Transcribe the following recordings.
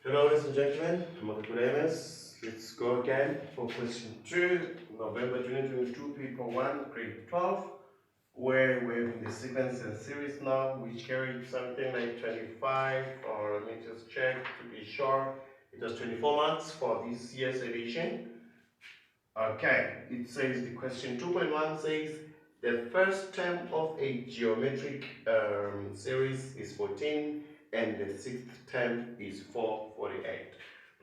Hello, ladies and gentlemen. Nicodemus. Let's go again for question 2, November 2022, paper 1, grade 12, where we're in the sequence and series now, which carried something like 25, or let me just check to be sure. It was 24 marks for this year's edition. Okay, it says the question 2.1 says the first term of a geometric series is 14 and the sixth term is 448.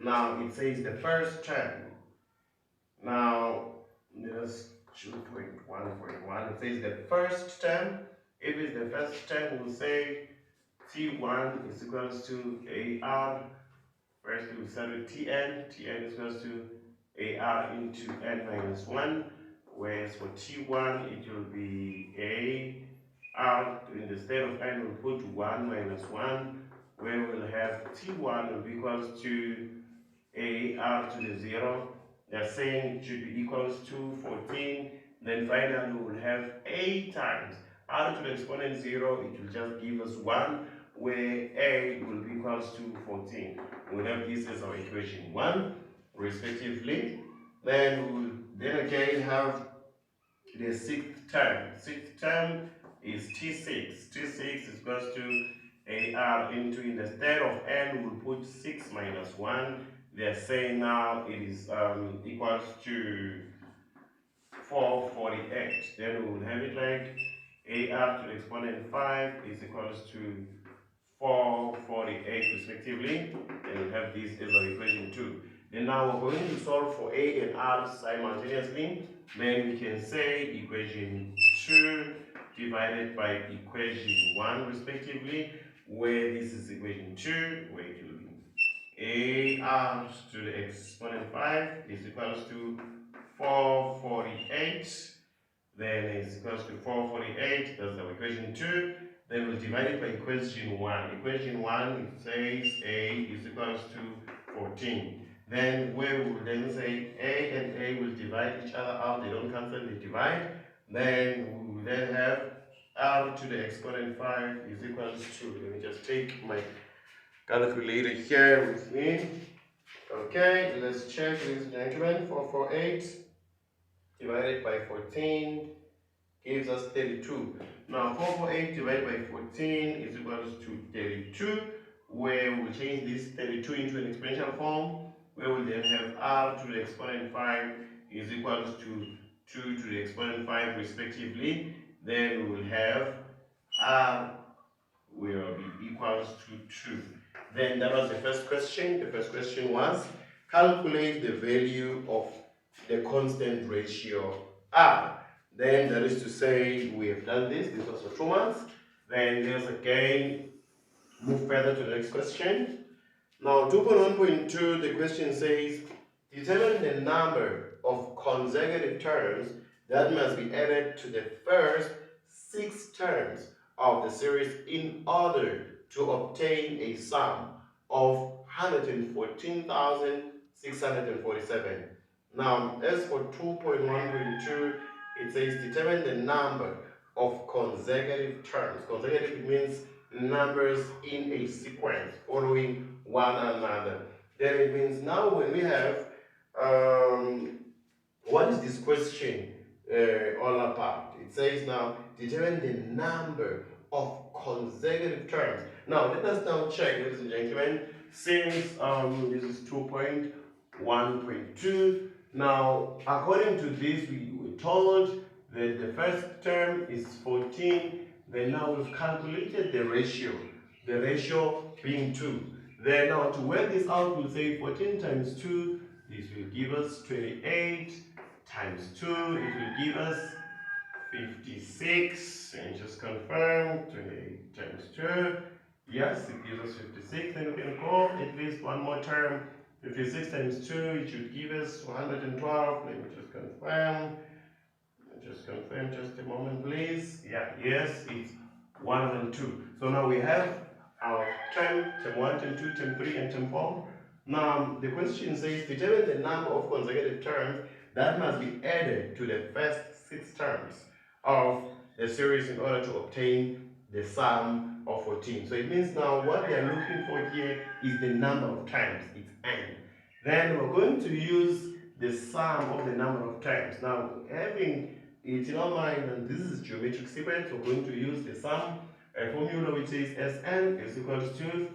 Now it says the first term. Now there's 2.1.1. It says the first term. If it's the first term, we'll say T1 is equals to AR. First we'll start with Tn. Tn is equals to AR into n minus 1, whereas for T1 it will be AR, in the stead of n we'll put 1 minus 1, where we'll have T1 will be equals to AR to the 0. They're saying it should be equals to 14. Then finally we'll have A times R to the exponent 0, it will just give us 1, where A will be equals to 14. We'll have this as our equation 1, respectively. Then we'll again have the sixth term. Sixth term is T6. T6 is equals to AR into, in the stead of n, we'll put 6 minus 1. They're saying now it is equals to 448. Then we'll have it like AR to the exponent 5 is equals to 448 respectively, and we'll have this as our equation 2. Then now we're going to solve for A and R simultaneously. Then we can say equation 2 divided by equation 1 respectively, where this is equation 2, where it will be AR to the exponent 5 is equals to 448. Then it's equals to 448, that's our equation 2. Then we'll divide it by equation 1. Equation 1, it says A is equals to 14. Then where we will then say A and A will divide each other out, they don't cancel, they divide. Then we will then have R to the exponent 5 is equals to, let me just take my calculator here with me. Okay, let's check, ladies and gentlemen. 448 divided by 14 gives us 32. Now 448 divided by 14 is equals to 32, where we'll change this 32 into an exponential form, where we'll then have R to the exponent 5 is equals to 2 to the exponent 5 respectively. Then we will have R will be equals to 2. Then that was the first question. The first question was calculate the value of the constant ratio R. Then that is to say we have done this. This was for 2 months. Then let's again move further to the next question. Now 2.1.2, the question says determine the number of consecutive terms that must be added to the first 6 terms of the series in order to obtain a sum of 114,647. Now, as for 2.1.2, it says determine the number of consecutive terms. Consecutive means numbers in a sequence following one another. Then it means now when we have what is this question all about? It says now determine the number of consecutive terms. Now let us now check, ladies and gentlemen, since this is 2.1.2. Now according to this, we were told that the first term is 14. Then now we've calculated the ratio being 2. Then now to work this out, we'll say 14 times 2, this will give us 28, times 2, it will give us 56, and just confirm, 28 times 2, yes, it gives us 56. Then we can call at least one more term, 56 times 2, it should give us 112. Let me just confirm. Just a moment, please. Yeah, yes, it's 102. So now we have our term 1, term 2, term 3, and term 4. Now the question says determine the number of consecutive terms that must be added to the first 6 terms of the series in order to obtain the sum of 14. So it means now what we are looking for here is the number of terms, it's n. Then we're going to use the sum of the number of terms. Now, having it in our mind, and this is geometric sequence, we're going to use the sum formula, which is Sn is equals to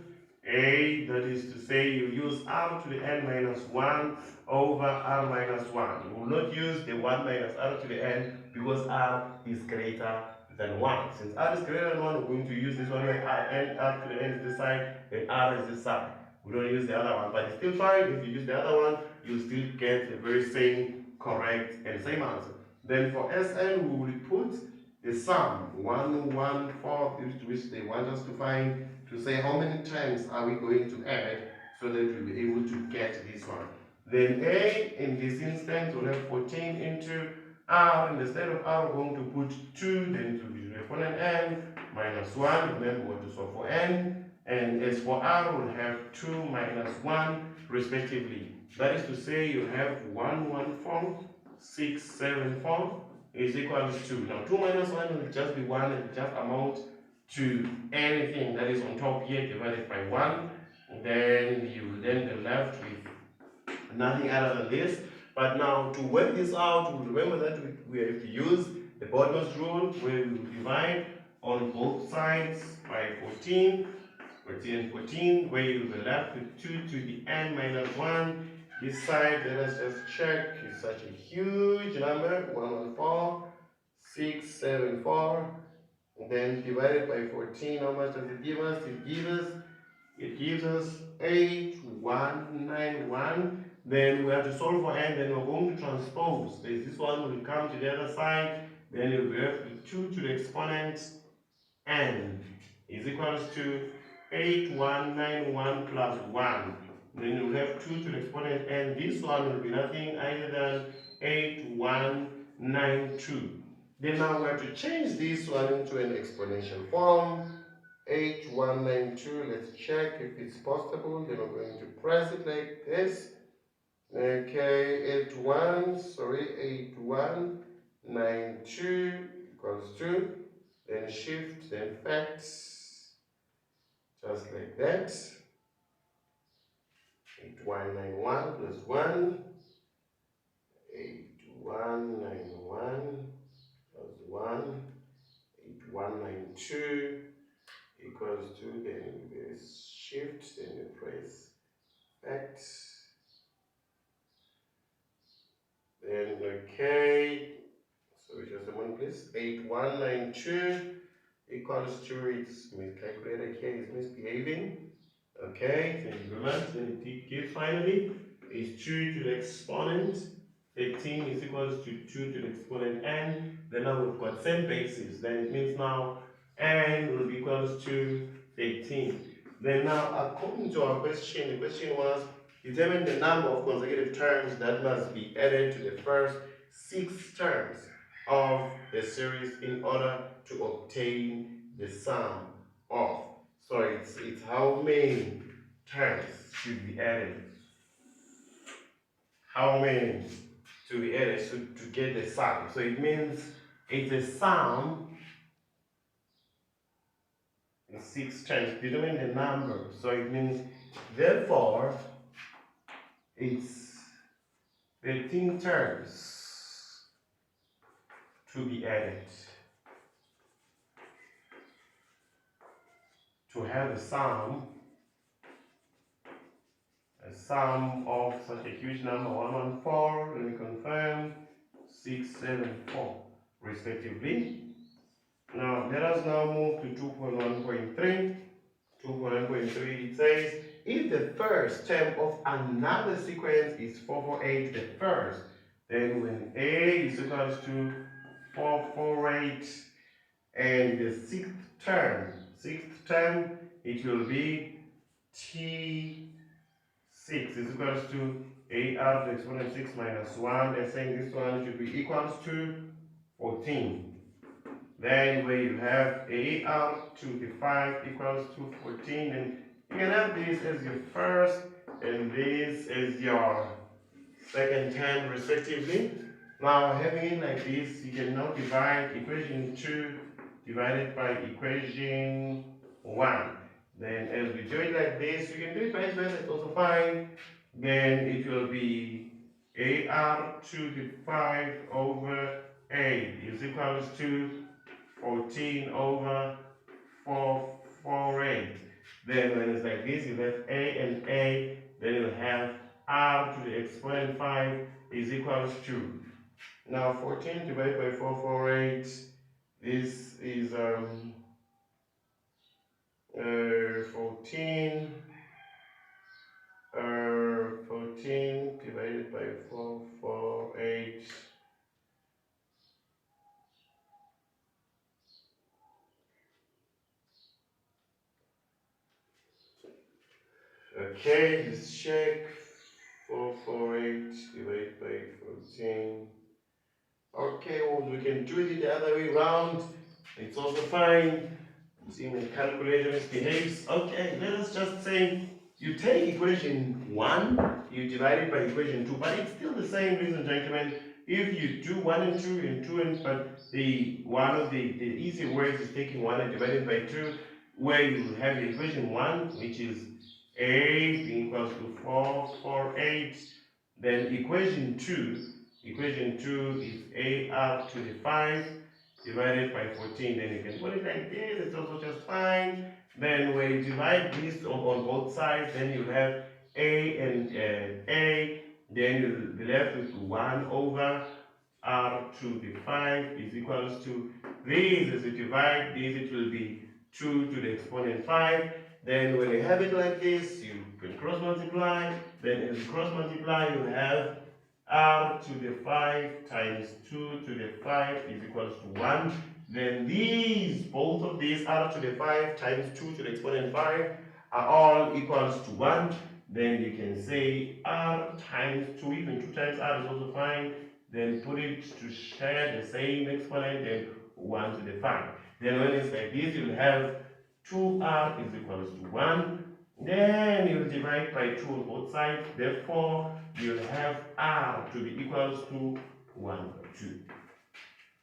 a, that is to say you use r to the n minus 1 over r minus 1. You will not use the 1 minus r to the n because r is greater than 1. Since r is greater than 1, we're going to use this one where r to the n is this side and r is this side. We don't use the other one, but it's still fine. If you use the other one, you still get the very same correct and same answer. Then for Sn, we will put the sum 114, which they want us to find, to say how many times are we going to add so that we'll be able to get this one. Then A, in this instance, will have 14 into R. Instead of R, we're going to put 2, then it will be the exponent n minus 1. Remember what to solve for n. And as for R, we'll have 2 minus 1 respectively. That is to say, you have 114,674 is equal to 2. Now 2 minus 1 will just be 1 and just amount to anything that is on top here divided by 1. And then you will then be left with nothing other than this. But now to work this out, remember that we have to use the Bodmer's rule, where we will divide on both sides by 14 and 14, where you will be left with 2 to the n minus 1. This side, let us just check, is such a huge number, 114,674. And then divided by 14, how much does it give us? It gives us 8191. Then we have to solve for n, then we're going to transpose. This one will come to the other side, then you'll be left with 2 to the exponent n is equals to 8191 plus 1. Then you have 2 to the exponent n. This one will be nothing other than 8192. Then now we have to change this one into an exponential form. 8192, let's check if it's possible. Then we're going to press it like this. Okay, 8192 equals 2. Then shift, then facts, just like that. 8191 plus 1. 8191 plus 1. 8192 equals to, then you shift, then you press facts. Then okay, so just a moment please. 8192 equals to, it's miscalculated here, it's misbehaving. Okay, thank you very much. Then it gives finally is 2 to the exponent 18 is equals to 2 to the exponent n. Then now we've got same basis. Then it means now n will be equals to 18. Then now according to our question, the question was determine the number of consecutive terms that must be added to the first 6 terms of the series in order to obtain the sum of. So it's how many terms should be added. How many to be added to get the sum. So it means it's a sum in 6 terms. Determine the number. So it means therefore it's 13 terms to be added to have a sum of such a huge number, 114, let me confirm, 674 respectively. Now let us now move to 2.1.3. 2.1.3, it says if the first term of another sequence is 448, the first, then when A is equals to 448 and the sixth term, it will be T6 is equals to AR to the exponent 6 minus 1. They're saying this one should be equals to 14. Then where you have AR to the 5 equals to 14, and you can have this as your first and this as your second term respectively. Now having it like this, you can now divide equation 2 divided by equation 1. Then as we do it like this, you can do it vice versa, it's also fine. Then it will be AR to the 5 over 8 is equals to 14 over 448. Then when it's like this, you have A and A, then you'll have R to the exponent 5 is equals to. Now 14 divided by 448, this is 14 divided by 448. Okay, let's check. 448 divided by 14. Okay, well, we can do it the other way around. It's also fine. See when calculation misbehaves. Okay, let us just say you take equation 1, you divide it by equation 2, but it's still the same, ladies and gentlemen. If you do 1 and 2 and 2 and but one of the easy ways is taking 1 and dividing by 2, where you have the equation 1, which is A being equals to 448. Then equation 2 is AR to the 5 divided by 14. Then you can put it like this, it's also just fine. Then when you divide this on both sides, then you have A and A, then you'll be left with 1 over R to the 5 is equals to this. As you divide this, it will be 2 to the exponent 5. Then when you have it like this, you can cross multiply. Then as you cross multiply, you have R to the 5 times 2 to the 5 is equals to 1. Then both of these, R to the 5 times 2 to the exponent 5, are all equals to 1. Then you can say R times 2, even 2 times R is also fine. Then put it to share the same exponent, then 1 to the 5. Then when it's like this, you'll have 2R is equals to 1. Then you'll divide by 2 on both sides. Therefore, you'll have R to be equals to 1 over 2.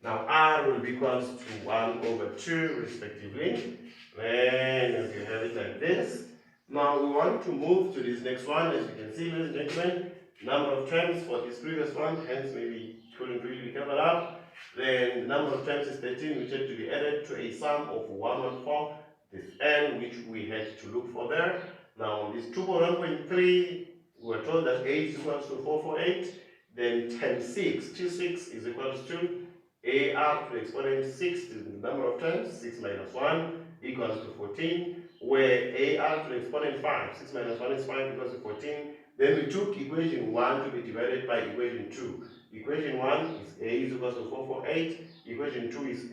Now, R will be equals to 1 over 2, respectively. Then, as you have it like this. Now, we want to move to this next one. As you can see, ladies and gentlemen, number of terms for this previous one, hence maybe couldn't really be covered up. Then, the number of terms is 13, which had to be added to a sum of 114. This n which we had to look for there. Now on this 2.1.3, we were told that 8 is equals to 448. Then times 6, 26 is equals to AR to the exponent 6 is the number of terms, 6 minus 1 equals to 14, where AR to the exponent 5, 6 minus 1 is 5 equals to 14. Then we took equation 1 to be divided by equation 2. Equation 1 is A is equals to 448. Equation 2 is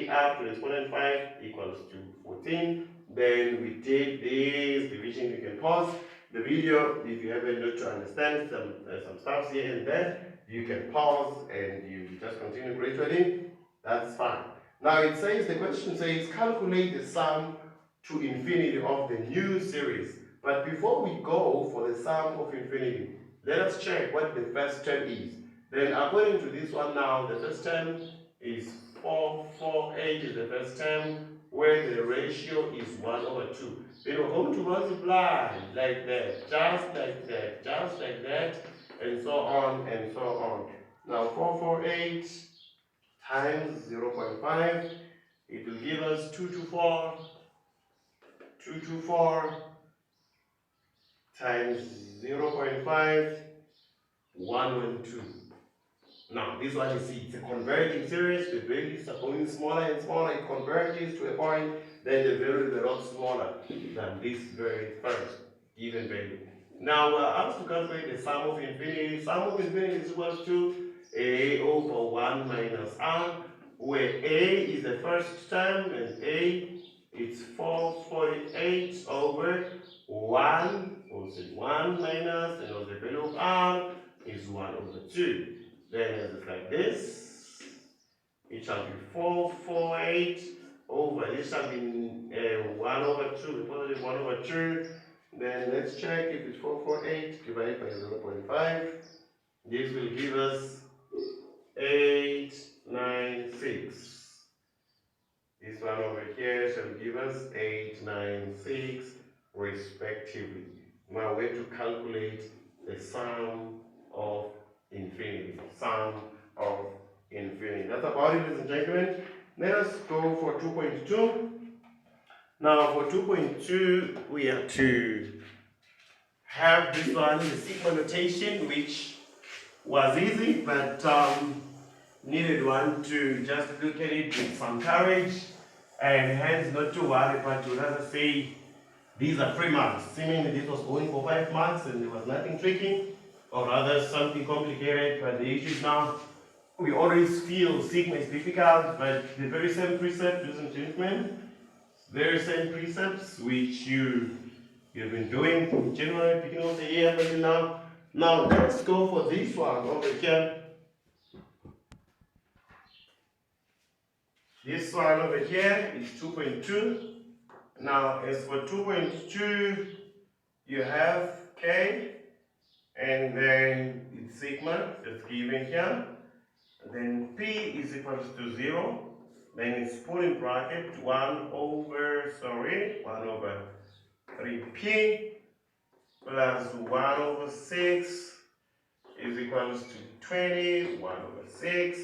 AR to the exponent 5 equals to 14. Then we did this division. You can pause the video if you haven't got to understand some stuff here and there. You can pause and you just continue gradually. That's fine. Now it says, the question says, calculate the sum to infinity of the new series. But before we go for the sum of infinity, let us check what the first term is. Then according to this one now, the first term is 448 is the first term, where the ratio is 1 over 2. Then we're going to multiply like that, just like that, just like that, and so on and so on. Now 448 times 0.5, it will give us 224. 224 times 0.5, 112. Now, this one you see, it's a converging series. The values are going smaller and smaller. It converges to a point, then the value is a lot smaller than this very first given value. Now, we're asked to calculate the sum of infinity. Sum of infinity is equal to A over 1 minus R, where A is the first term, and A is 448 over 1, also 1 minus, and also the value of R is 1 over 2. Then it's like this. It shall be 448 over, this shall be 1 over 2, positive 1 over 2. Then let's check if it's 448 divided by 0.5. This will give us 896. This one over here shall give us 8, 9, 6 respectively. Now we have to calculate the sum of infinity. Sum of infinity. That's about it, ladies and gentlemen. Let us go for 2.2. Now for 2.2, we have to have this one, the sigma notation, which was easy, but needed one to just look at it with some courage, and hence not to worry, but to rather say these are 3 marks, seemingly this was going for 5 marks and there was nothing tricky, or rather something complicated. But the issue is now, we always feel sigma is difficult, but the very same precept, ladies and gentlemen, very same precepts which you've been doing from January, beginning of the year until now. Now let's go for this one over here. This one over here is 2.2. Now as for 2.2, you have K, and then it's sigma that's given here. Then P is equals to 0. Then it's put in bracket 1 over 3P plus 1 over 6 is equals to 20, 1 over 6.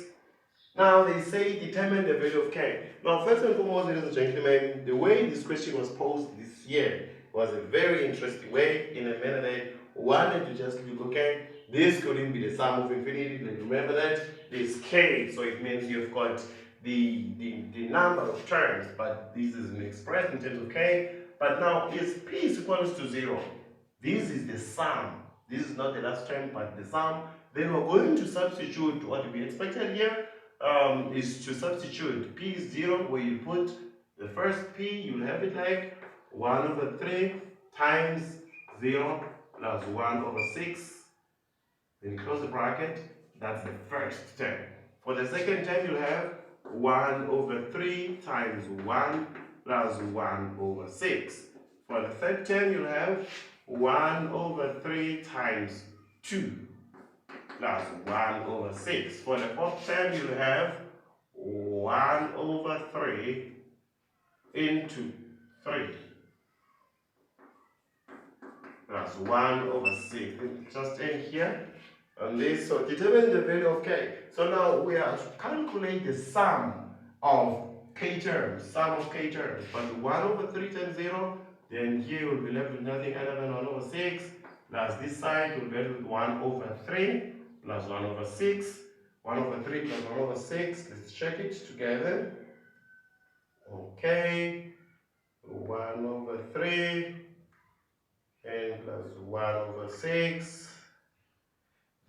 Now they say determine the value of K. Now first and foremost, ladies and gentlemen, the way this question was posed this year was a very interesting way, in a manner that wanted to just look, okay, this couldn't be the sum of infinity. Remember that there's K, so it means you've got the number of terms, but this is expressed in terms of K. But now if P is equals to 0, this is the sum. This is not the last term, but the sum. Then we're going to substitute what we expected here. Is to substitute P is 0, where you put the first P, you'll have it like 1 over 3 times 0 plus 1 over 6. Then close the bracket. That's the first term. For the second term, you'll have 1 over 3 times 1 plus 1 over 6. For the third term, you'll have 1 over 3 times 2 plus 1 over 6. For the fourth term, you'll have 1 over 3 into 3 plus 1 over 6. Just end here on this. So determine the value of K. So now we have to calculate the sum of K terms. But 1 over 3 times 0, then here we'll be left with nothing other than 1 over 6, plus this side will be left with 1 over 3 plus 1 over 6. 1 over 3 plus 1 over 6. Let's check it together. Okay. 1 over 3 and plus 1 over 6.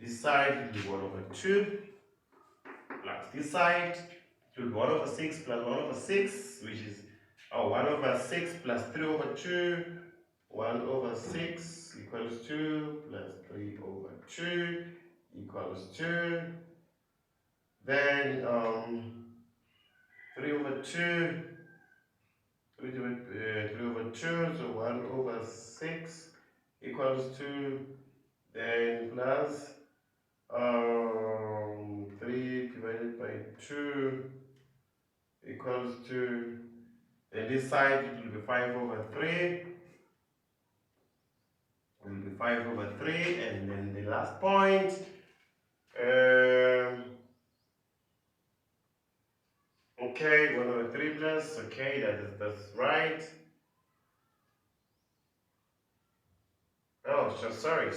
This side will be 1 over 2 plus this side will be 1 over 6 plus 1 over 6, which is 1 over 6 plus 3 over 2. 1 over 6 equals 2 plus 3 over 2 equals 2. Then 3 over 2, 3 over 2, so 1 over 6 equals 2. Then plus 3 divided by 2 equals 2. Then this side it will be 5 over 3. It will be 5 over 3, and then the last point. Okay, 1 over 3 plus, okay, that's right. Oh, so sorry.